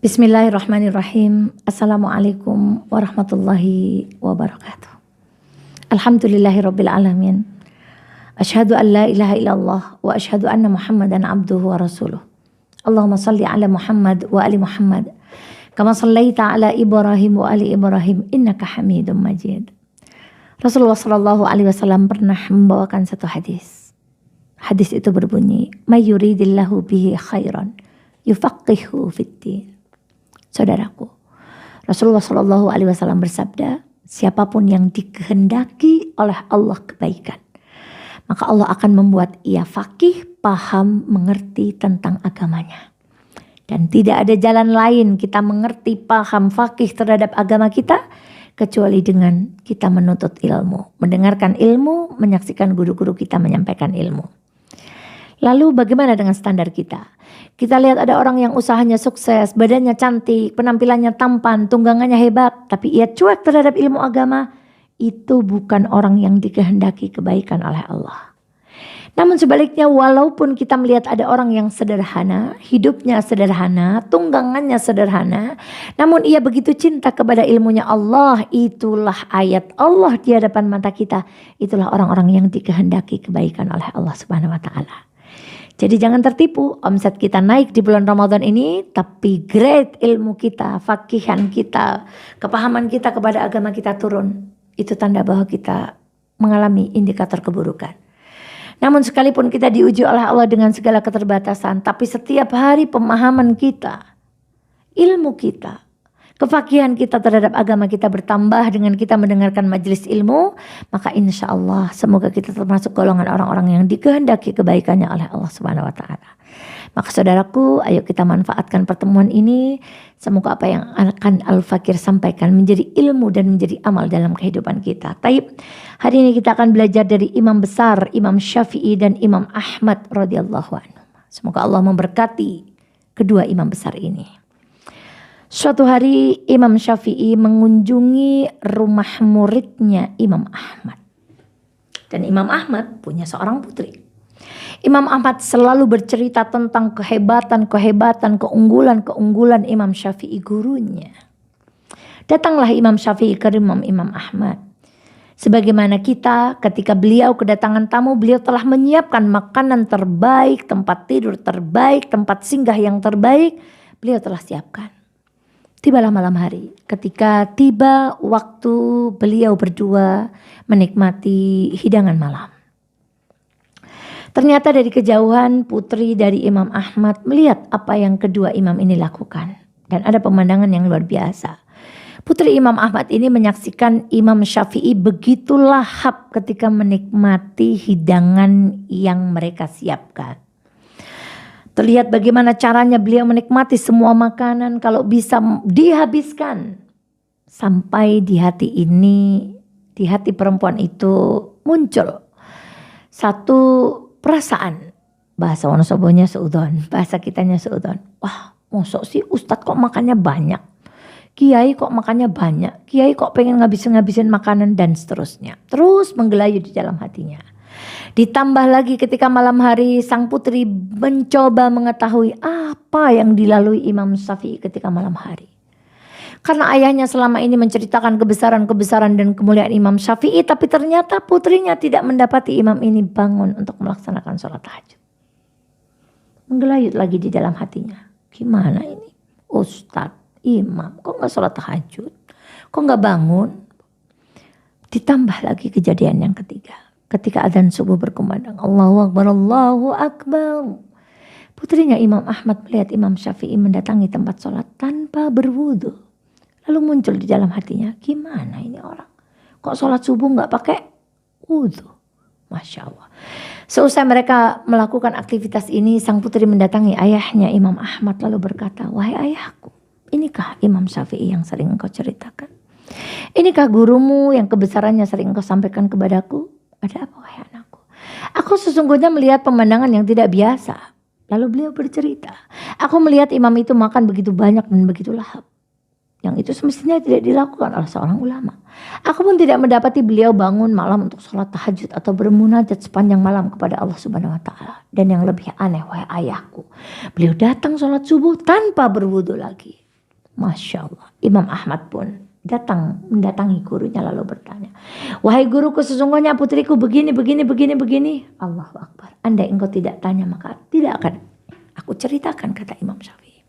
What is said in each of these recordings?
Bismillahirrahmanirrahim. Assalamualaikum warahmatullahi wabarakatuh. Alhamdulillahirabbil alamin. Asyhadu an la ilaha illallah wa asyhadu anna Muhammadan abduhu wa rasuluh. Allahumma salli ala Muhammad wa ali Muhammad kama sallaita ala Ibrahim wa ali Ibrahim innaka Hamidum Majid. Rasulullah sallallahu alaihi wasallam pernah membawakan satu hadis. Hadis itu berbunyi, "May yuridillahu bihi khairan yufaqihu fid-din." Saudaraku, Rasulullah Shallallahu Alaihi Wasallam bersabda, siapapun yang dikehendaki oleh Allah kebaikan, maka Allah akan membuat ia faqih, paham, mengerti tentang agamanya. Dan tidak ada jalan lain kita mengerti, paham, faqih terhadap agama kita, kecuali dengan kita menuntut ilmu, mendengarkan ilmu, menyaksikan guru-guru kita menyampaikan ilmu. Lalu bagaimana dengan standar kita? Kita lihat ada orang yang usahanya sukses, badannya cantik, penampilannya tampan, tunggangannya hebat, tapi ia cuek terhadap ilmu agama. Itu bukan orang yang dikehendaki kebaikan oleh Allah. Namun sebaliknya, walaupun kita melihat ada orang yang sederhana, hidupnya sederhana, tunggangannya sederhana, namun ia begitu cinta kepada ilmunya Allah. Itulah ayat Allah di hadapan mata kita. Itulah orang-orang yang dikehendaki kebaikan oleh Allah Subhanahu wa Ta'ala. Jadi jangan tertipu, omset kita naik di bulan Ramadan ini, tapi grade ilmu kita, fakihan kita, kepahaman kita kepada agama kita turun. Itu tanda bahwa kita mengalami indikator keburukan. Namun sekalipun kita diuji oleh Allah dengan segala keterbatasan, tapi setiap hari pemahaman kita, ilmu kita, kefakihan kita terhadap agama kita bertambah dengan kita mendengarkan majelis ilmu, maka insya Allah semoga kita termasuk golongan orang-orang yang dikehendaki kebaikannya oleh Allah Subhanahu wa Ta'ala. Maka saudaraku, ayo kita manfaatkan pertemuan ini. Semoga apa yang akan Al-Fakir sampaikan menjadi ilmu dan menjadi amal dalam kehidupan kita. Taib, hari ini kita akan belajar dari imam besar, Imam Syafi'i dan Imam Ahmad radhiyallahu anhu. Semoga Allah memberkati kedua imam besar ini. Suatu hari Imam Syafi'i mengunjungi rumah muridnya Imam Ahmad. Dan Imam Ahmad punya seorang putri. Imam Ahmad selalu bercerita tentang kehebatan, keunggulan Imam Syafi'i gurunya. Datanglah Imam Syafi'i ke rumah Imam Ahmad. Sebagaimana kita ketika beliau kedatangan tamu, beliau telah menyiapkan makanan terbaik, tempat tidur terbaik, tempat singgah yang terbaik. Beliau telah siapkan. Tibalah malam hari, ketika tiba waktu beliau berdua menikmati hidangan malam. Ternyata dari kejauhan putri dari Imam Ahmad melihat apa yang kedua imam ini lakukan. Dan ada pemandangan yang luar biasa. Putri Imam Ahmad ini menyaksikan Imam Syafi'i begitu lahap ketika menikmati hidangan yang mereka siapkan. Terlihat bagaimana caranya beliau menikmati semua makanan kalau bisa dihabiskan. Sampai di hati ini, di hati perempuan itu muncul satu perasaan. Bahasa Wonosobonya seudon, bahasa kitanya seudon. Wah, mosok sih Ustadz kok makannya banyak. Kiai kok makannya banyak. Kiai kok pengen ngabisin makanan dan seterusnya. Terus menggelayu di dalam hatinya. Ditambah lagi ketika malam hari sang putri mencoba mengetahui apa yang dilalui Imam Syafi'i ketika malam hari. Karena ayahnya selama ini menceritakan kebesaran dan kemuliaan Imam Syafi'i, tapi ternyata putrinya tidak mendapati imam ini bangun untuk melaksanakan sholat tahajud. Menggelayut lagi di dalam hatinya. Gimana ini? Ustadz, imam, kok gak sholat tahajud? Kok gak bangun? Ditambah lagi kejadian yang ketiga. Ketika adzan subuh berkumandang, Allahu Akbar, Allahu Akbar. Putrinya Imam Ahmad melihat Imam Syafi'i mendatangi tempat sholat tanpa berwudu. Lalu muncul di dalam hatinya, gimana ini orang? Kok sholat subuh gak pakai wudu? Masya Allah. Seusai mereka melakukan aktivitas ini, sang putri mendatangi ayahnya Imam Ahmad lalu berkata, wahai ayahku, inikah Imam Syafi'i yang sering engkau ceritakan? Inikah gurumu yang kebesarannya sering engkau sampaikan kepadaku? Ada apa wahai anakku? Aku sesungguhnya melihat pemandangan yang tidak biasa. Lalu beliau bercerita, aku melihat imam itu makan begitu banyak dan begitu lahap. Yang itu semestinya tidak dilakukan oleh seorang ulama. Aku pun tidak mendapati beliau bangun malam untuk sholat tahajud atau bermunajat sepanjang malam kepada Allah Subhanahu wa Ta'ala. Dan yang lebih aneh, wahai ayahku, beliau datang sholat subuh tanpa berwudu lagi. Masya Allah. Imam Ahmad pun mendatangi gurunya lalu bertanya, wahai guruku, sesungguhnya putriku begini. Allahu Akbar. Andai engkau tidak tanya maka tidak akan aku ceritakan, kata Imam Syafi'i.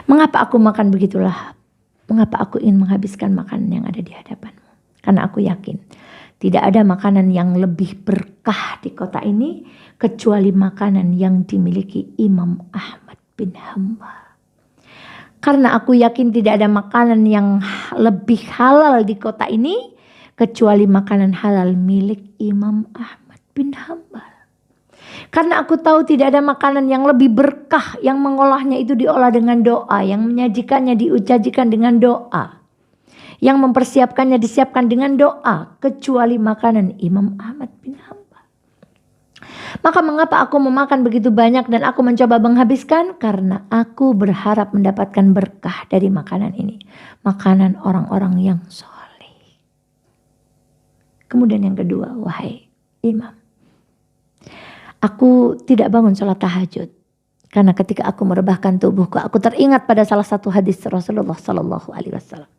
Mengapa aku makan begitulah? Mengapa aku ingin menghabiskan makanan yang ada di hadapanmu? Karena aku yakin tidak ada makanan yang lebih berkah di kota ini kecuali makanan yang dimiliki Imam Ahmad bin Hanbal. Karena aku yakin tidak ada makanan yang lebih halal di kota ini kecuali makanan halal milik Imam Ahmad bin Hanbal. Karena aku tahu tidak ada makanan yang lebih berkah, yang mengolahnya itu diolah dengan doa, yang menyajikannya diujajikan dengan doa, yang mempersiapkannya disiapkan dengan doa, kecuali makanan Imam Ahmad bin Hanbal. Maka mengapa aku memakan begitu banyak dan aku mencoba menghabiskan? Karena aku berharap mendapatkan berkah dari makanan ini. Makanan orang-orang yang soleh. Kemudian yang kedua, wahai imam, aku tidak bangun sholat tahajud. Karena ketika aku merebahkan tubuhku, aku teringat pada salah satu hadis Rasulullah Sallallahu Alaihi Wasallam.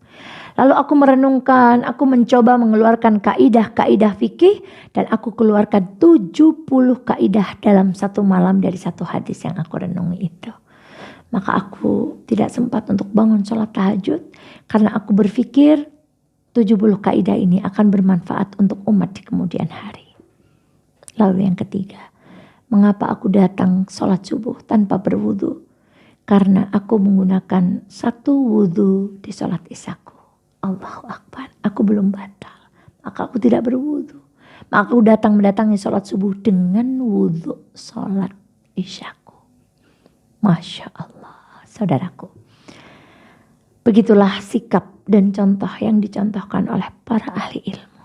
Lalu aku merenungkan, aku mencoba mengeluarkan kaidah-kaidah fikih dan aku keluarkan 70 kaidah dalam satu malam dari satu hadis yang aku renungi itu. Maka aku tidak sempat untuk bangun sholat tahajud karena aku berpikir 70 kaidah ini akan bermanfaat untuk umat di kemudian hari. Lalu yang ketiga, mengapa aku datang sholat subuh tanpa berwudu? Karena aku menggunakan satu wudu di sholat isyaku. Allahu Akbar, aku belum batal, maka aku tidak berwudu. Maka aku mendatangi sholat subuh dengan wudu sholat isyaku. Masya Allah, saudaraku. Begitulah sikap dan contoh yang dicontohkan oleh para ahli ilmu.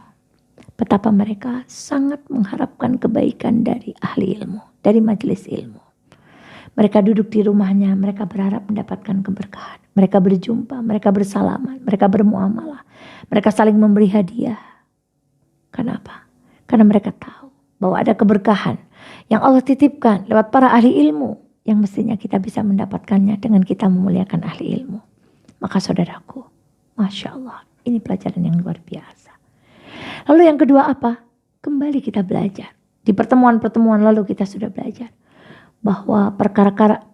Betapa mereka sangat mengharapkan kebaikan dari ahli ilmu, dari majelis ilmu. Mereka duduk di rumahnya, mereka berharap mendapatkan keberkahan. Mereka berjumpa, mereka bersalaman, mereka bermuamalah. Mereka saling memberi hadiah. Kenapa? Karena mereka tahu bahwa ada keberkahan yang Allah titipkan lewat para ahli ilmu. Yang mestinya kita bisa mendapatkannya dengan kita memuliakan ahli ilmu. Maka saudaraku, Masya Allah, ini pelajaran yang luar biasa. Lalu yang kedua apa? Kembali kita belajar. Di pertemuan-pertemuan lalu kita sudah belajar bahwa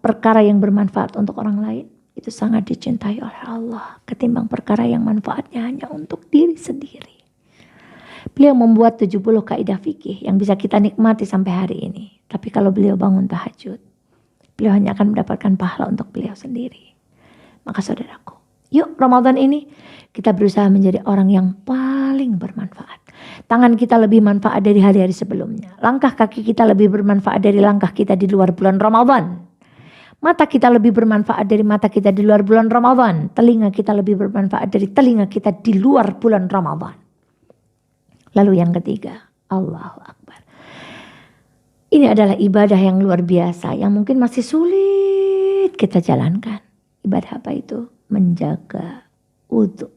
perkara yang bermanfaat untuk orang lain itu sangat dicintai oleh Allah ketimbang perkara yang manfaatnya hanya untuk diri sendiri. Beliau membuat 70 kaidah fikih yang bisa kita nikmati sampai hari ini. Tapi kalau beliau bangun tahajud, beliau hanya akan mendapatkan pahala untuk beliau sendiri. Maka saudaraku, yuk Ramadan ini kita berusaha menjadi orang yang paling bermanfaat. Tangan kita lebih manfaat dari hari-hari sebelumnya. Langkah kaki kita lebih bermanfaat dari langkah kita di luar bulan Ramadan. Mata kita lebih bermanfaat dari mata kita di luar bulan Ramadan. Telinga kita lebih bermanfaat dari telinga kita di luar bulan Ramadan. Lalu yang ketiga, Allahu Akbar. Ini adalah ibadah yang luar biasa yang mungkin masih sulit kita jalankan. Ibadah apa itu? Menjaga wudhu.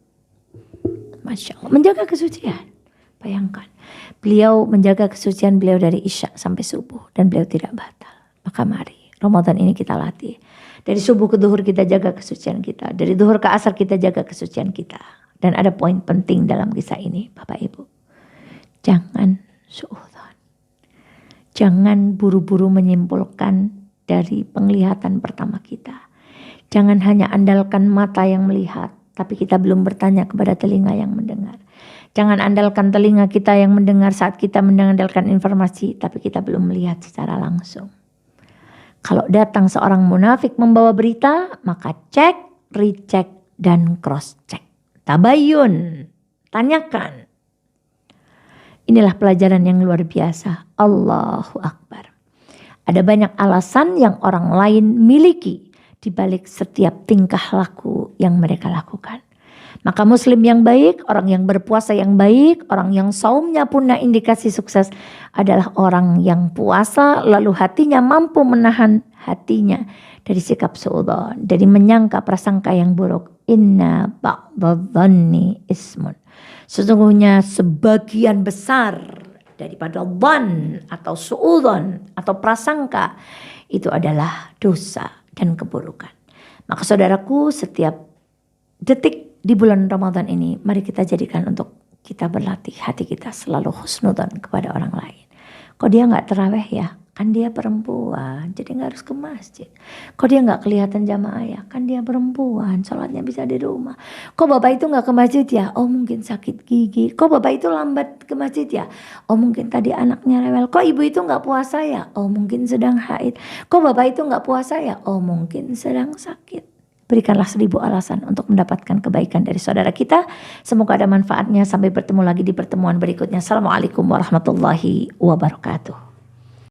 Masya Allah, menjaga kesucian. Bayangkan, beliau menjaga kesucian beliau dari isya sampai subuh dan beliau tidak batal. Maka mari, Ramadan ini kita latih. Dari subuh ke duhur kita jaga kesucian kita. Dari duhur ke asar kita jaga kesucian kita. Dan ada poin penting dalam kisah ini, Bapak Ibu. Jangan suudzon. Jangan buru-buru menyimpulkan dari penglihatan pertama kita. Jangan hanya andalkan mata yang melihat, tapi kita belum bertanya kepada telinga yang mendengar. Jangan andalkan telinga kita yang mendengar saat kita mengandalkan informasi, tapi kita belum melihat secara langsung. Kalau datang seorang munafik membawa berita, maka cek, recheck, dan cross check. Tabayun, tanyakan. Inilah pelajaran yang luar biasa. Allahu Akbar. Ada banyak alasan yang orang lain miliki di balik setiap tingkah laku yang mereka lakukan. Maka muslim yang baik, orang yang berpuasa yang baik, orang yang saumnya punya indikasi sukses adalah orang yang puasa lalu hatinya mampu menahan hatinya dari sikap suudzon, dari menyangka prasangka yang buruk. Inna ba'dadhanni ismun. Sesungguhnya sebagian besar daripada dhan atau suudzon atau prasangka itu adalah dosa dan keburukan. Maka saudaraku, setiap detik di bulan Ramadan ini, mari kita jadikan untuk kita berlatih hati kita selalu husnudzon kepada orang lain. Kok dia nggak terawih ya? Kan dia perempuan, jadi nggak harus ke masjid. Kok dia nggak kelihatan jamaah ya? Kan dia perempuan, sholatnya bisa di rumah. Kok bapak itu nggak ke masjid ya? Oh mungkin sakit gigi. Kok bapak itu lambat ke masjid ya? Oh mungkin tadi anaknya rewel. Kok ibu itu nggak puasa ya? Oh mungkin sedang haid. Kok bapak itu nggak puasa ya? Oh mungkin sedang sakit. Berikanlah 1000 alasan untuk mendapatkan kebaikan dari saudara kita. Semoga ada manfaatnya. Sampai bertemu lagi di pertemuan berikutnya. Assalamualaikum warahmatullahi wabarakatuh.